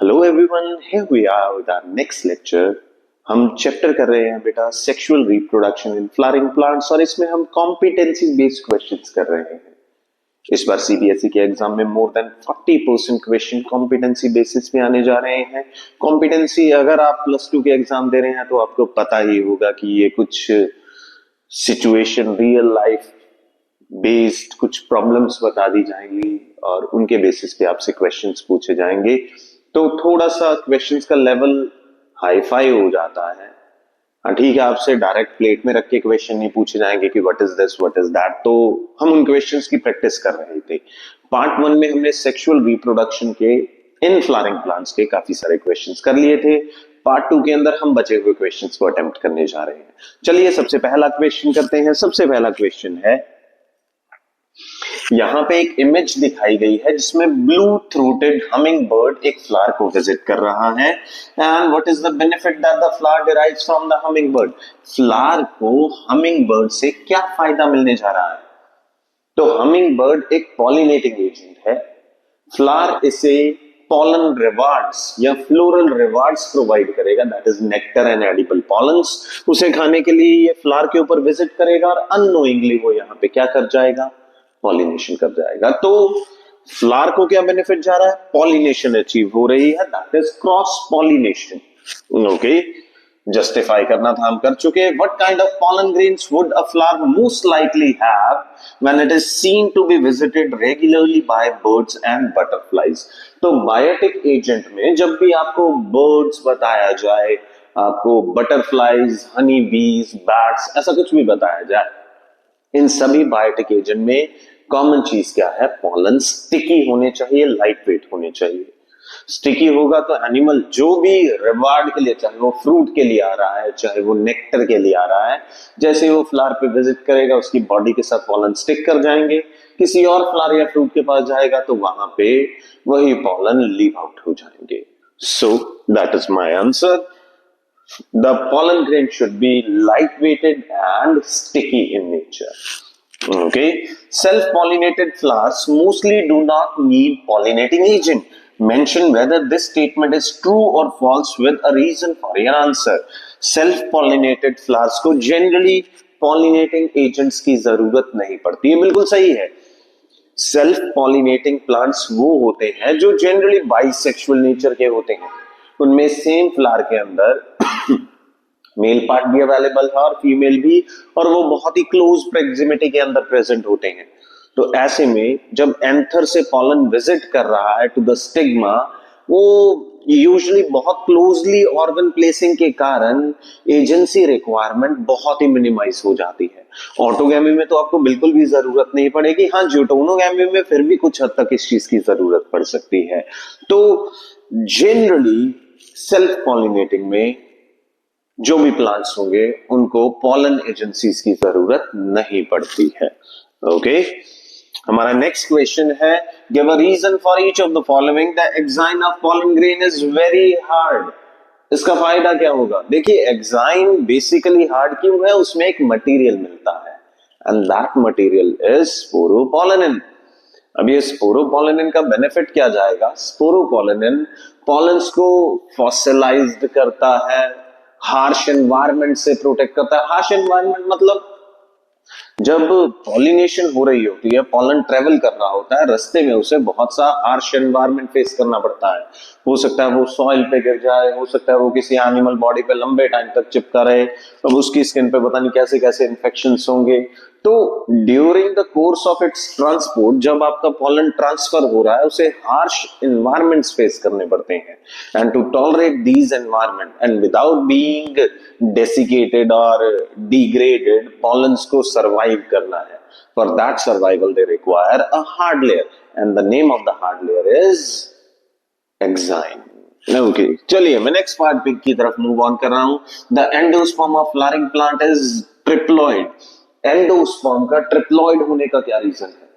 Hello everyone, here we are with our next lecture. हम chapter कर रहे हैं बेटा sexual reproduction in flowering plants और इसमें हम कॉम्पिटेंसी बेस्ड क्वेश्चंस कर रहे हैं। इस बार सीबीएसई के एग्जाम में more than 40% question competency basis पे आने जा रहे हैं। कॉम्पिटेंसी अगर आप +2 के एग्जाम दे रहे हैं तो आपको पता ही होगा कि ये कुछ सिचुएशन रियल लाइफ बेस्ड कुछ प्रॉब्लम्स बता दी जाएंगी और उनके बेसिस पे आपसे क्वेश्चंस पूछे जाएंगे। तो थोड़ा सा क्वेश्चंस का लेवल हाई फाई हो जाता है। हाँ ठीक है, आपसे डायरेक्ट प्लेट में रख के क्वेश्चन नहीं पूछे जाएंगे कि what is this what is that, तो हम उन क्वेश्चंस की प्रैक्टिस कर रहे थे। पार्ट 1 में हमने सेक्सुअल रिप्रोडक्शन के इन फ्लावरिंग प्लांट्स के काफी सारे क्वेश्चंस कर लिए थे। पार्ट 2 के अंदर हम बचे हुए क्वेश्चंस को अटेम्प्ट करने जा रहे हैं। चलिए सबसे पहला क्वेश्चन करते हैं। सबसे पहला क्वेश्चन है, यहां पे एक इमेज दिखाई गई है जिसमें ब्लू थ्रोटेड हमिंग बर्ड एक फ्लावर को विजिट कर रहा है। And what is the benefit that the flower derives from the humming bird? Flower को हमिंग बर्ड से क्या फायदा मिलने जा रहा है? तो हमिंग बर्ड एक पॉलिनेटिंग एजेंट है। फ्लावर इसे पॉलन रिवार्ड्स या फ्लोरल रिवार्ड्स प्रोवाइड करेगा, that is nectar and edible pollens. उसे खाने के लिए ये फ्लावर के ऊपर विजिट करेगा और अननोइंगली वो यहां पे क्या कर जाएगा? पॉलिनेशन कर जाएगा। तो फ्लावर को क्या बेनिफिट जा रहा है? पॉलिनेशन अचीव हो रही है, that is cross pollination. Okay, justify करना था, हम कर चुके। What kind of pollen grains would a flower most likely have when it is seen to be visited regularly by birds and butterflies? तो biotic agent में जब भी आपको बर्ड्स बताया जाए, आपको बटरफ्लाइज, हनी बीज, बैट्स, ऐसा कुछ भी बताया जाए, इन सभी बायोटिक एजेंट में कॉमन चीज क्या है? पॉलन स्टिकी होने चाहिए, लाइट वेट होने चाहिए। स्टिकी होगा तो एनिमल जो भी रिवार्ड के लिए, चाहे वो फ्रूट के लिए आ रहा है, चाहे वो नेक्टर के लिए आ रहा है, जैसे वो फ्लावर पे विजिट करेगा उसकी बॉडी के साथ पॉलन स्टिक कर जाएंगे। किसी और फ्लावर या फ्रूट के पास जाएगा तो वहां पे वही पॉलन लीव आउट हो जाएंगे। So that is my answer. The pollen grain should be light-weighted and sticky in nature. Okay. Self-pollinated flowers mostly do not need pollinating agent. Mention whether this statement is true or false with a reason for your answer. Self-pollinated flowers को generally pollinating agents की जरूरत नहीं पड़ती है, बिल्कुल सही है। Self pollinating plants वो होते हैं जो जनरली बाइसेक्सुअल नेचर के होते हैं। उनमें सेम फ्लावर के अंदर मेल पार्ट भी अवेलेबल है और फीमेल भी, और वो बहुत ही क्लोज प्रोक्सिमिटी के अंदर प्रेजेंट होते हैं। तो ऐसे में जब एंथर से पॉलन विजिट कर रहा है टू द स्टिग्मा, वो यूजुअली बहुत क्लोजली ऑर्गन प्लेसिंग के कारण एजेंसी रिक्वायरमेंट बहुत ही मिनिमाइज हो जाती है। ऑटोगैमी में तो आपको बिल्कुल भी जरूरत नहीं पड़ेगी। हाँ, ज्यूटोनोगैमी में फिर भी कुछ हद तक इस चीज की जरूरत पड़ सकती है। तो जनरली सेल्फ पॉलिनेटिंग में जो भी प्लांट्स होंगे उनको पॉलन एजेंसीज की जरूरत नहीं पड़ती है। ओके, हमारा नेक्स्ट क्वेश्चन है, give a reason for each of the following, the exine of pollen grain is very hard. इसका फायदा क्या होगा? देखिए, एक्साइन बेसिकली हार्ड क्यों है? उसमें एक मटेरियल मिलता है and that material is sporopollenin. अब ये स्पोरोपोलेनिन का बेनिफिट क्या जाएगा? स्पोरोपोलेनिन पॉलन्स को फॉसिलाइज्ड करता है, हार्श एनवायरनमेंट से प्रोटेक्ट करता है। हार्श एनवायरनमेंट मतलब जब पॉलिनेशन हो रही होती है, पॉलन ट्रेवल कर रहा होता है, रास्ते में उसे बहुत सा हार्श एनवायरनमेंट फेस करना पड़ता है। हो सकता है वो सॉइल पे गिर जाए, हो सकता है वो किसी एनिमल बॉडी पे लंबे टाइम तक चिपका रहे, अब उसकी स्किन पे पता नहीं कैसे कैसे इन्फेक्शंस होंगे। तो during the course of its transport, जब आपका पॉलन ट्रांसफर हो रहा है, उसे हार्श एनवायरनमेंट्स फेस करने पड़ते हैं। And to tolerate these environment and without being desiccated और डिग्रेडेड, पॉलन्स को सर्वाइव करना है। For that survival they require a hard layer and the name of the hard layer is exine. Okay, चलिए मैं next part की तरफ move on कर रहा हूं। The endosperm of flowering plant is triploid. Endosperm का ट्रिप्लॉइड होने का क्या रीजन है?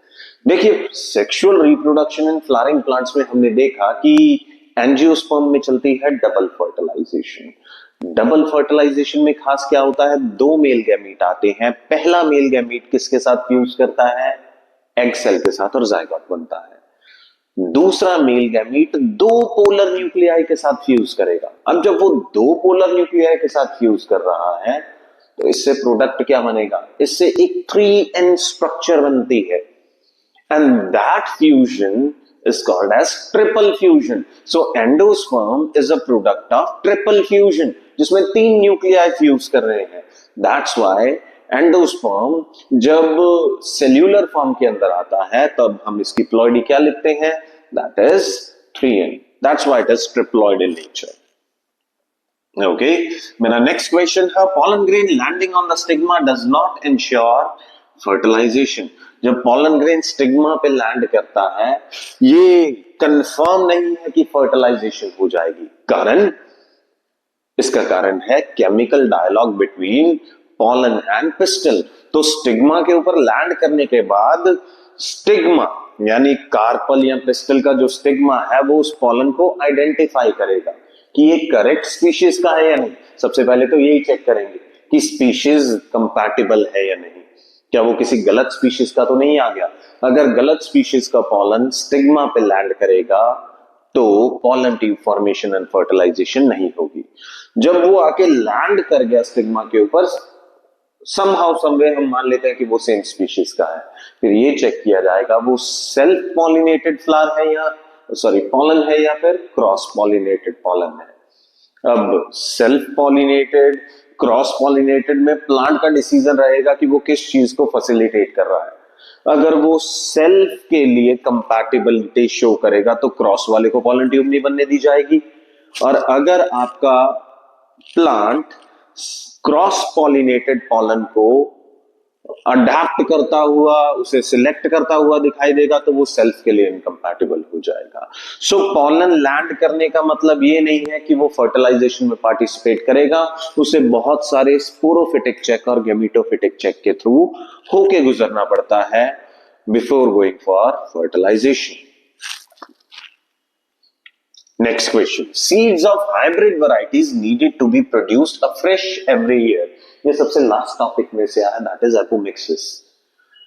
देखिए, sexual reproduction in flowering plants में हमने देखा कि एंजियोस्पर्म में चलती है डबल फर्टिलाइजेशन। डबल फर्टिलाइजेशन में खास क्या होता है? 2 मेल गैमीट आते हैं। पहला मेल गैमीट किसके साथ फ्यूज करता है? एग सेल के साथ और जायगोट बनता है। दूसरा मेल गैमीट दो पोलर न्यूक्लियाई के साथ फ्यूज करेगा। अब जब वो दो पोलर न्यूक्लियाई के साथ फ्यूज कर रहा है तो इससे प्रोडक्ट क्या बनेगा, इससे एक 3n स्ट्रक्चर बनती है, and that fusion is called as triple fusion. So endosperm is a product of triple fusion, जिसमें तीन न्यूक्लियाई फ्यूज कर रहे हैं। That's why एंडोस्पर्म जब सेल्यूलर फॉर्म के अंदर आता है तब हम इसकी प्लॉइडी क्या लिखते हैं, that is 3n. That's why it is triploid in nature. Okay, मेरा नेक्स्ट क्वेश्चन है, pollen grain landing on the stigma does not ensure fertilization. जब pollen grain स्टिग्मा पे लैंड करता है ये कंफर्म नहीं है कि फर्टिलाइजेशन हो जाएगी। कारण, इसका कारण है chemical dialogue between pollen and pistil. तो स्टिग्मा के ऊपर लैंड करने के बाद स्टिग्मा यानी कार्पल या पिस्टल का जो स्टिग्मा है वो उस pollen को आइडेंटिफाई करेगा कि ये करेक्ट स्पीशीज का है या नहीं। सबसे पहले तो यही चेक करेंगे कि स्पीशीज कंपैटिबल है या नहीं, क्या वो किसी गलत स्पीशीज का तो नहीं आ गया। अगर गलत स्पीशीज का पॉलन स्टिग्मा पे लैंड करेगा तो pollen tube formation and fertilisation नहीं होगी। जब वो आके लैंड कर गया स्टिग्मा के ऊपर, समहाउ समवे हम मान लेते हैं कि वो सेम स्पीशीज का है, फिर ये चेक किया जाएगा वो सेल्फ पॉलिनेटेड फ्लावर है या पॉलन है या फिर क्रॉस पॉलिनेटेड पॉलन है। अब सेल्फ पॉलिनेटेड क्रॉस पॉलिनेटेड में प्लांट का डिसीजन रहेगा कि वो किस चीज को फैसिलिटेट कर रहा है। अगर वो सेल्फ के लिए कंपैटिबिलिटी शो करेगा तो क्रॉस वाले को पॉलन ट्यूब नहीं बनने दी जाएगी, और अगर आपका प्लांट क्रॉस पॉलिनेटेड पॉलन को अडैप्ट करता हुआ, उसे सिलेक्ट करता हुआ दिखाई देगा तो वो सेल्फ के लिए इनकम्पैटिबल हो जाएगा। सो पॉलन लैंड करने का मतलब ये नहीं है कि वो फर्टिलाइजेशन में पार्टिसिपेट करेगा, उसे बहुत सारे स्पोरोफिटिक चेक और गैमेटोफिटिक चेक के थ्रू होके गुजरना पड़ता है before going for fertilisation. Next question, seeds of hybrid varieties needed to be produced afresh every year। ये सबसे लास्ट टॉपिक में से आया, दैट इज एपोमिक्सिस।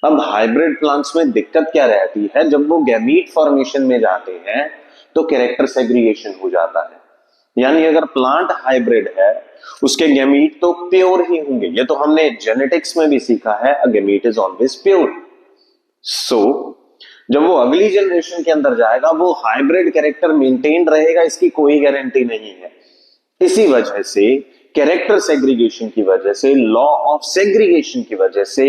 अब हाइब्रिड प्लांट्स में दिक्कत क्या रहती है, जब वो गैमीट फॉर्मेशन में जाते हैं तो कैरेक्टर सेग्रीगेशन हो जाता है। यानी अगर प्लांट हाइब्रिड है उसके गैमीट तो प्योर ही होंगे, ये तो हमने जेनेटिक्स में भी सीखा है, a gamete is always pure. So जब वो अगली जनरेशन के अंदर जाएगा वो हाइब्रिड कैरेक्टर मेंटेन रहेगा, इसकी कोई गारंटी नहीं है। इसी वजह से कैरेक्टर सेग्रीगेशन की वजह से, लॉ ऑफ सेग्रीगेशन की वजह से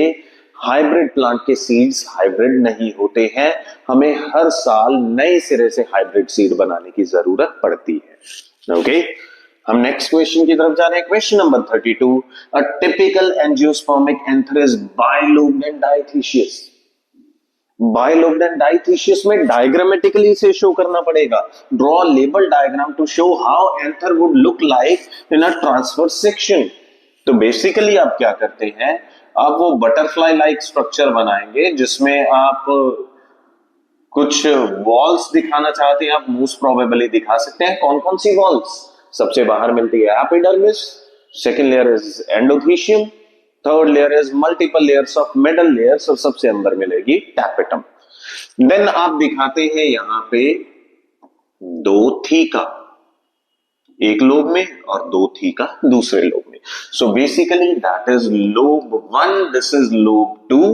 हाइब्रिड प्लांट के सीड्स हाइब्रिड नहीं होते हैं। हमें हर साल नए सिरे से हाइब्रिड सीड बनाने की जरूरत पड़ती है। ओके, हम नेक्स्ट क्वेश्चन की तरफ जा रहे हैं। Question number 32, a typical angiospermic anther is bilobed and dithecous. Bilobed and dithecous में डायग्रामेटिकली से शो करना पड़ेगा। Draw label diagram to show how anther would look like in a transverse section. तो बेसिकली आप क्या करते हैं, आप वो बटरफ्लाई लाइक स्ट्रक्चर बनाएंगे जिसमें आप कुछ वॉल्स दिखाना चाहते हैं, आप मोस्ट प्रोबेबली दिखा सकते हैं। कौन कौन सी वॉल्स? सबसे बाहर मिलती है epidermis, second layer is endothecium, third layer is multiple layers of middle layers, और सबसे अंदर मिलेगी टैपेटम। देन आप दिखाते हैं यहां पे दो थीका, एक लोब में, और दो थीका दूसरे लोब में। So basically that is lobe 1, this is lobe 2,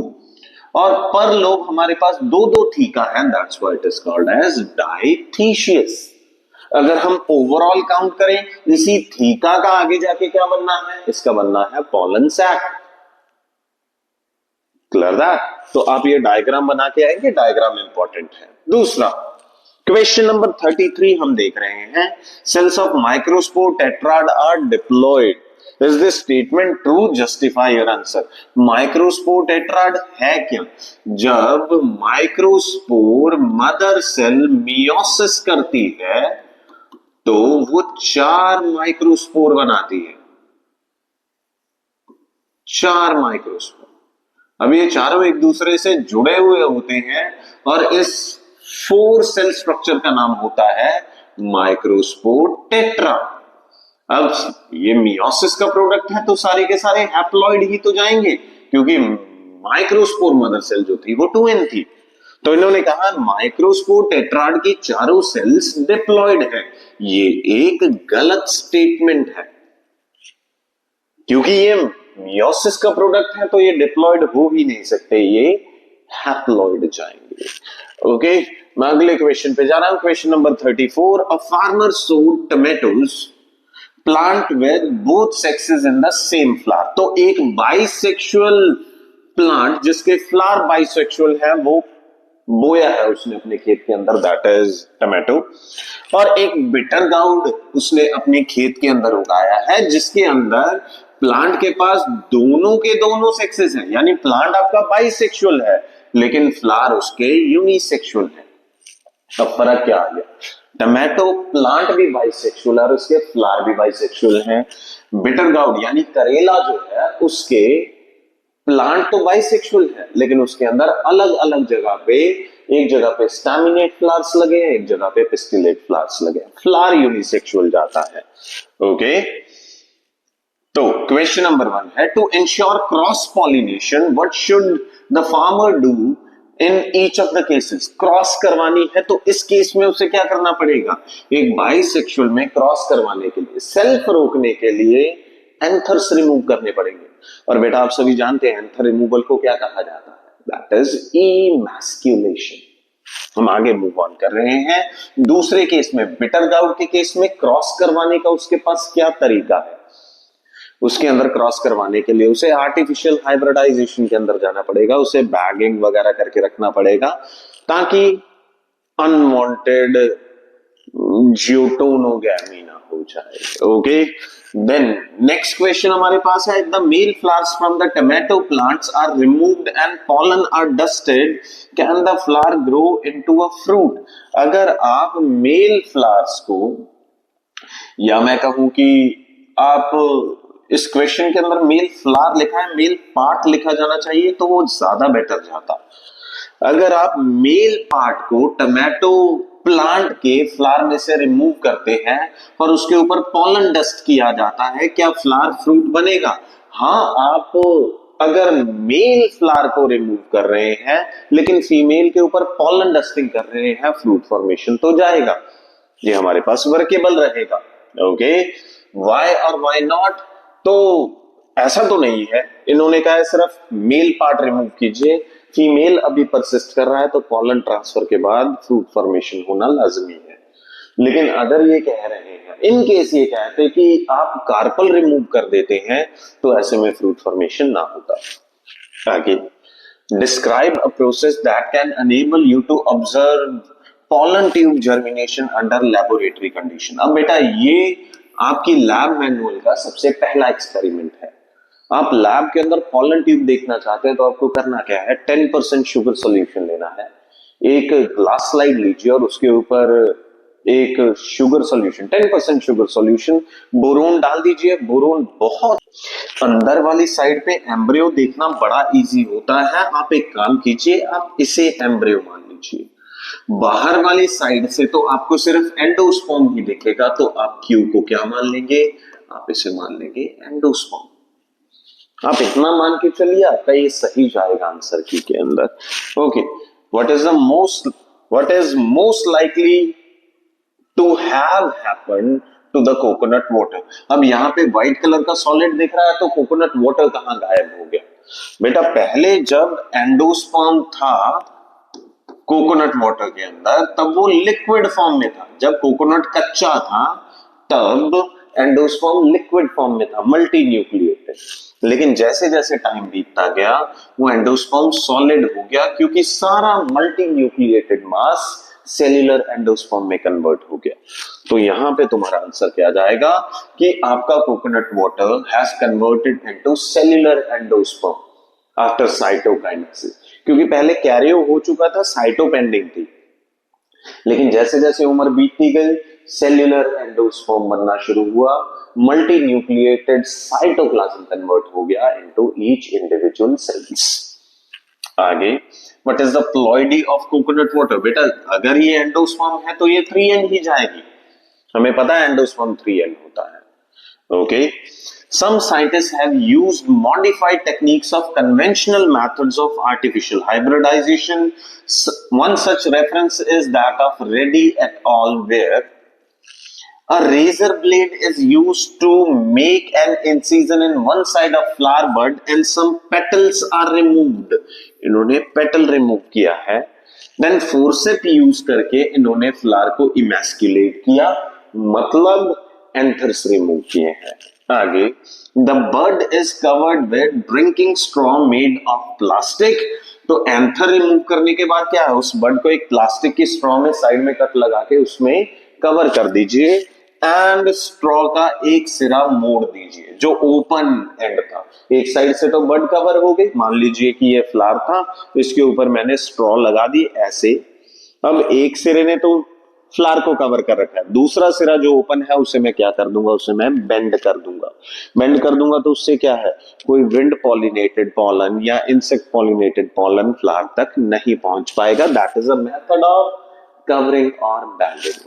और पर लोब हमारे पास दो दो थीका है, that's why it is called as dioecious. अगर हम ओवरऑल काउंट करें, इसी थीका का आगे जाके क्या बनना है, इसका बनना है पॉलन सैक। Clear that? तो आप ये डायग्राम बना के आएंगे, डायग्राम इंपॉर्टेंट है। दूसरा क्वेश्चन नंबर 33 हम देख रहे हैं, cells of microspore tetrad are diploid. Is this statement true? Justify your answer. Microspore tetrad है क्या? जब माइक्रोस्पोर मदर सेल मियोसिस करती है तो वो 4 माइक्रोस्पोर बनाती है, 4 माइक्रोस्पोर। अब ये चारों एक दूसरे से जुड़े हुए होते हैं और इस 4 सेल स्ट्रक्चर का नाम होता है माइक्रोस्पोर टेट्रा। अब ये मियोसिस का प्रोडक्ट है तो सारे के सारे हैप्लॉइड ही तो जाएंगे, क्योंकि माइक्रोस्पोर मदर सेल जो थी वो 2n थी। तो इन्होंने कहा माइक्रोस्पोर टेट्राड की चारों सेल्स डिप्लॉयड है। ये एक गलत स्टेटमेंट है, क्योंकि ये मियोसिस का प्रोडक्ट है तो ये डिप्लॉयड हो ही नहीं सकते, ये हैप्लॉयड जाएंगे। ओके, मैं अगले क्वेश्चन पे जा रहा हूं, क्वेश्चन नंबर 34। अ फार्मर सोड tomatoes plant with both sexes in the same flower. तो एक बाइसेक्सुअल प्लांट जिसके फ्लावर बाइसेक्सुअल है वो बोया है उसने अपने खेत के अंदर, दैट इज टमाटो। और एक बिटर गाउड उसने अपने खेत के अंदर उगाया है जिसके अंदर प्लांट के पास दोनों के दोनों सेक्सेस हैं, यानी प्लांट आपका बाइसेक्सुअल है लेकिन फ्लावर उसके यूनिसेक्सुअल है। अब फर्क क्या आ गया, टमाटो प्लांट भी बाइसेक्सुअल है और उसके फ्लावर भी बाइसेक्सुअल है। बिटर गाउड यानी करेला जो है उसके प्लांट तो बाइसेक्सुअल है लेकिन उसके अंदर अलग अलग जगह पे, एक जगह पे स्टैमिनेट फ्लावर्स लगे हैं, एक जगह पे पिस्टिलेट फ्लावर्स लगे हैं, फ्लावर यूनिसेक्सुअल जाता है। ओके, तो क्वेश्चन नंबर 1 है to ensure cross pollination what should the farmer do in each of the cases. Cross करवानी है तो इस केस में उसे क्या करना पड़ेगा, एक बाइसेक्सुअल में क्रॉस करवाने के लिए, सेल्फ रोकने के लिए एंथर्स रिमूव करने पड़ेंगे। और बेटा आप सभी जानते हैं एंथर रिमूवल को क्या कहा जाता है, दैट इज इमैस्कुलेशन। हम आगे मूव ऑन कर रहे हैं। दूसरे केस में, बिटर गाउड के केस में क्रॉस करवाने का उसके पास क्या तरीका है, उसके अंदर क्रॉस करवाने के लिए उसे आर्टिफिशियल हाइब्रिडाइजेशन के अंदर जाना पड़ेगा, उसे बैगिंग वगैरह करके रखना पड़ेगा ताकि अनवांटेड जियोटोनोगैमी ना हो जाए। ओके, देन नेक्स्ट क्वेश्चन हमारे पास है, the male flowers from the tomato plants are removed and pollen are dusted, can the flower grow into a fruit. अगर आप मेल फ्लावर्स को, या मैं कहूं कि आप इस क्वेश्चन के अंदर मेल फ्लावर लिखा है, मेल पार्ट लिखा जाना चाहिए तो वो ज्यादा बेटर जाता। अगर आप मेल पार्ट को टमाटो प्लांट के फ्लावर में से रिमूव करते हैं और उसके ऊपर पॉलन डस्ट किया जाता है, क्या फ्लावर फ्रूट बनेगा? हाँ, आप अगर मेल फ्लावर को रिमूव कर रहे हैं लेकिन फीमेल के ऊपर पॉलन डस्टिंग कर रहे हैं, फ्रूट फॉर्मेशन तो जाएगा, ये हमारे पास वर्केबल रहेगा। ओके, वाई और वाई नॉट, तो ऐसा तो नहीं है, इन्होंने कहा है सिर्फ मेल पार्ट रिमूव कीजिए, फीमेल अभी परसिस्ट कर रहा है तो पॉलन ट्रांसफर के बाद फ्रूट फॉर्मेशन होना लाजमी है। लेकिन अगर ये कह रहे हैं, इन केस ये कहते हैं कि आप कार्पल रिमूव कर देते हैं तो ऐसे में फ्रूट फॉर्मेशन ना होता। आगे, describe a process that can enable you to observe pollen tube germination under laboratory condition. अब बेटा ये आपकी लैब मैनुअल का सबसे पहला एक्सपेरिमेंट है। आप लैब के अंदर पॉलन ट्यूब देखना चाहते हैं तो आपको करना क्या है, 10% शुगर सॉल्यूशन लेना है, एक ग्लास स्लाइड लीजिए और उसके ऊपर एक sugar solution, 10% sugar solution, boron डाल दीजिए। बोरोन बहुत अंदर वाली साइड पे एम्ब्रियो देखना बड़ा इजी होता है, आप एक काम कीजिए, आप इसे एम्ब्रियो मान लीजिए। बाहर वाली साइड से तो आपको सिर्फ एंडोस्पर्म ही दिखेगा, तो आप क्यू को क्या मान लेंगे, आप इसे मान लेंगे एंडोस्पर्म। आप इतना मान के चलिए, आपका ये सही जाएगा आंसर की के अंदर। Okay, what is most likely to have happened to the coconut water. अब यहाँ पे व्हाइट कलर का सॉलिड दिख रहा है तो कोकोनट वाटर कहाँ गायब हो गया? बेटा पहले जब एंडोस्पर्म था कोकोनट वाटर के अंदर तब वो लिक्विड फॉर्म में था, जब कोकोनट कच्चा था तब एंडोस्पर्म लिक्विड फॉर्म में था, मल्टी न्यूक्लिएटेड। लेकिन जैसे जैसे टाइम बीतता गया वो एंडोस्पर्म सॉलिड हो गया, क्योंकि सारा मल्टी न्यूक्लिएटेड मास सेल्यूलर एंडोस्पर्म में कन्वर्ट हो गया। तो यहां पे तुम्हारा आंसर क्या जाएगा कि आपका coconut water has converted into cellular endosperm after cytokinesis, क्योंकि पहले कैरियो हो चुका था, साइटो पेंडिंग थी, लेकिन जैसे जैसे उम्र बीतती गई सेल्यूलर एंडोस्पर्म बनना शुरू हुआ, मल्टी न्यूक्लिएटेड साइटोप्लाज्म कन्वर्ट हो गया इनटू ईच इंडिविजुअल सेल्स। आगे, what is the ploidy of coconut water? बेटा अगर ये एंडोस्पर्म है तो ये 3N ही जाएगी, हमें पता है एंडोस्पर्म 3N होता है। Okay. Some scientists have used modified techniques of conventional methods of artificial hybridization. One such reference is that of Reddy et al., where a razor blade is used to make an incision in one side of flower bud and some petals are removed. इन्होंने petal remove किया है. Then forceps use करके इन्होंने flower को इमेस्कुलेट किया, मतलब anthers remove किए हैं. आगे, the bird is covered with drinking straw made of plastic. तो एंथर रिमूव करने के बाद क्या है, उस बर्ड को एक प्लास्टिक की स्ट्रॉ में साइड में कट लगा के उसमें कवर कर दीजिए एंड स्ट्रॉ का एक सिरा मोड़ दीजिए जो ओपन एंड था. एक साइड से तो बर्ड कवर हो गई, मान लीजिए कि ये फ्लावर था, इसके ऊपर मैंने स्ट्रॉ लगा दी ऐसे. अब एक सिरे ने तो फ्लावर को कवर कर रखा है, दूसरा सिरा जो ओपन है उसे मैं क्या कर दूंगा, उसे मैं बेंड कर दूंगा. बेंड कर दूंगा तो उससे क्या है, कोई विंड पॉलिनेटेड पॉलन या इंसेक्ट पॉलिनेटेड पॉलन फ्लावर तक नहीं पहुंच पाएगा. That is a method of covering और बैंडिंग.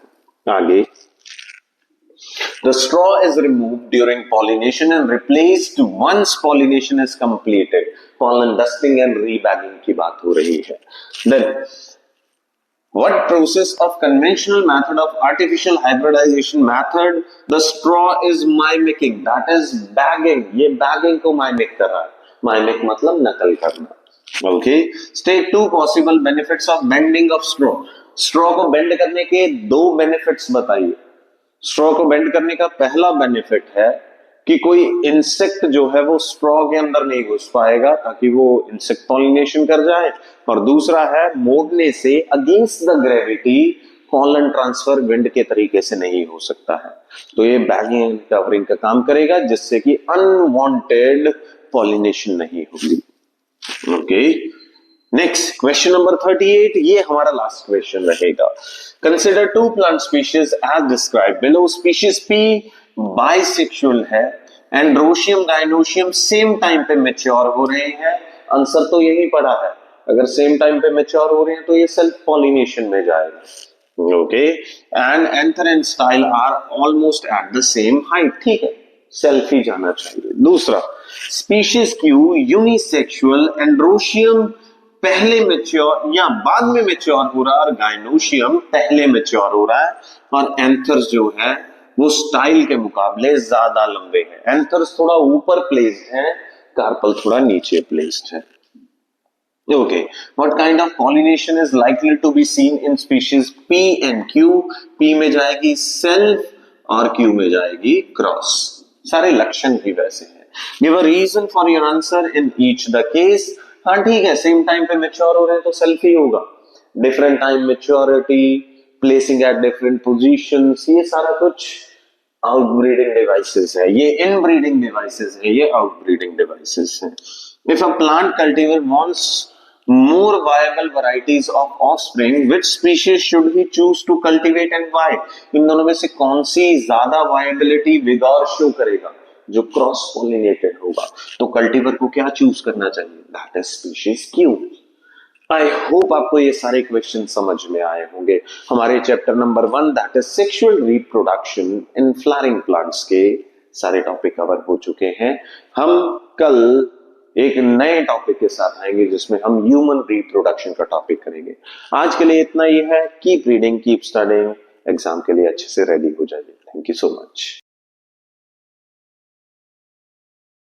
आगे, the straw is removed during pollination and replaced once pollination is completed. Pollen dusting and rebagging की बात हो रही है. Then, what process of conventional method of artificial hybridization method the straw is mimicking? That is bagging. ये bagging को mimic कर रहा है. Mimic मतलब नकल करना. Okay. State two possible benefits of bending of straw. Straw को bend करने के दो benefits बताइए. स्ट्रॉ को बेंड करने का पहला बेनिफिट है कि कोई इंसेक्ट जो है वो स्ट्रॉ के अंदर नहीं घुस पाएगा ताकि वो इंसेक्ट पॉलिनेशन कर जाए. और दूसरा है, मोड़ने से against the gravity pollen transfer wind के तरीके से नहीं हो सकता है. तो ये बैगिंग एंड कवरिंग का काम करेगा जिससे कि अनवांटेड पॉलिनेशन नहीं होगी. ओके. नेक्स्ट क्वेश्चन नंबर 38, ये हमारा लास्ट क्वेश्चन रहेगा. Consider two plant species as described below. Species P bisexual है, एंड्रोशियम गाइनोशियम सेम टाइम पे मैच्योर हो रहे हैं. आंसर तो यही पड़ा है, अगर सेम टाइम पे मैच्योर हो रहे हैं तो ये सेल्फ पॉलिनेशन में जाएगा. Okay. And anther and style are almost at the same height. ठीक है, सेल्फ ही जाना चाहिए. दूसरा, स्पीशीज क्यू यूनिसेक्सुअल, एंड्रोशियम पहले मैच्योर या बाद में मैच्योर हो रहा है और गाइनोशियम पहले मैच्योर हो रहा है. और एंथर्स जो है वो स्टाइल के मुकाबले ज्यादा लंबे हैं. एंथर्स थोड़ा ऊपर प्लेस्ड है, कार्पल थोड़ा नीचे प्लेस्ड है. Okay. What kind of pollination is likely to be seen in species P and Q. P में जाएगी सेल्फ और क्यू में जाएगी क्रॉस. सारे लक्षण भी वैसे हैं. Give a reason for your answer in each the case. हाँ ठीक है, सेम टाइम पे मैच्योर हो रहे हैं तो सेल्फ ही होगा. Different time maturity, placing at different positions, ये सारा कुछ आउटब्रीडिंग डिवाइसेस है. ये इनब्रीडिंग डिवाइसेस है, ये आउटब्रीडिंग डिवाइसेस है. If a plant cultivator wants more viable varieties of offspring, which species should he choose to cultivate and why? इन दोनों में से कौन सी ज्यादा वायबिलिटी विगॉर शो करेगा? जो क्रॉस पॉलिनेटेड होगा. तो कल्टीवर को क्या चूज करना चाहिए? That is species Q. I hope आपको ये सारे क्वेश्चन समझ में आए होंगे. हमारे chapter number 1 that is sexual reproduction in flowering plants के सारे टॉपिक कवर हो चुके हैं. हम कल एक नए टॉपिक के साथ आएंगे जिसमें हम ह्यूमन रिप्रोडक्शन का टॉपिक करेंगे. आज के लिए इतना ही है. Keep reading, keep studying. Exam के लिए अच्छे से रेडी हो जाइए. Thank you so much.